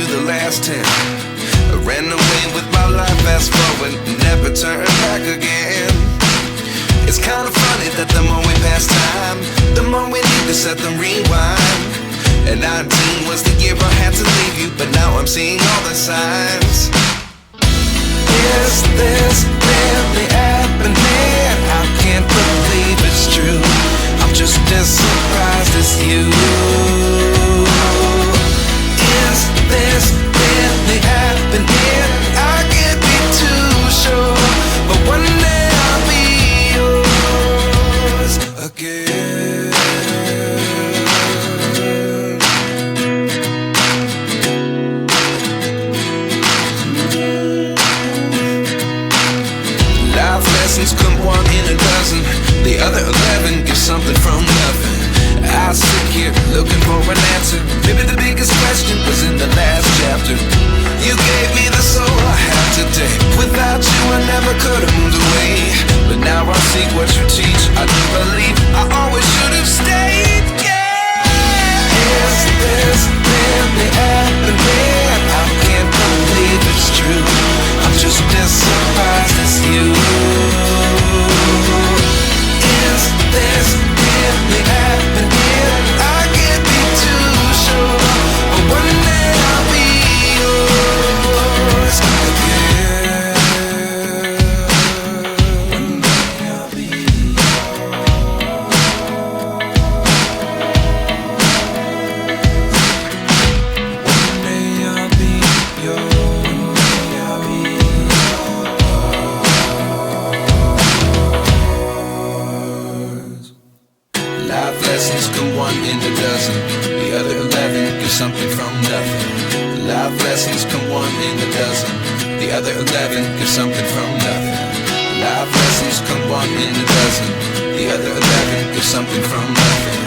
to the last 10. I ran away with my life, fast forward, never turn back again. It's kind of funny that the more we pass time, the more we need to set them rewind. And 19 was the year I had to leave you, but now I'm seeing all the signs. Is this really happening? I can't believe it's true. I'm just as surprised as you. Is this really happening? I can't be too sure, but one day I'll be yours again. Life lessons come one in a dozen. The other 11 get something from nothing. I sit here looking for an answer. Maybe the biggest question was in the last chapter. You gave me the soul I have today. Without you I never could have moved away. But now I see what you teach. I do believe I always should have stayed. Yeah. Is this really happening? I can't believe it's true. I'm just as surprised as you. Is this really happening? I can't be too sure, but one day I'll be yours again. One day I'll be One day I'll be yours. Life lessons come one in a dozen. The other 11 get something from nothing. Life lessons come one in a dozen. The other 11 get something from nothing. Life lessons come one in a dozen. The other 11 get something from nothing.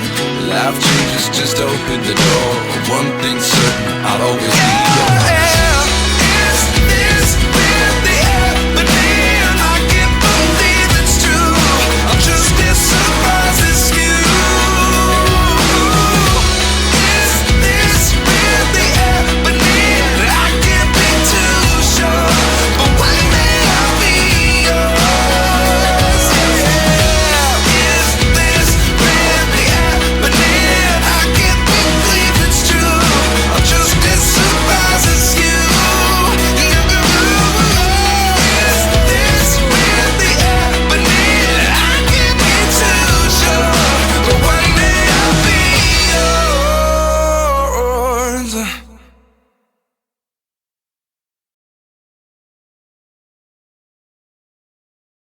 Life changes just open the door. One thing's certain, I'll always be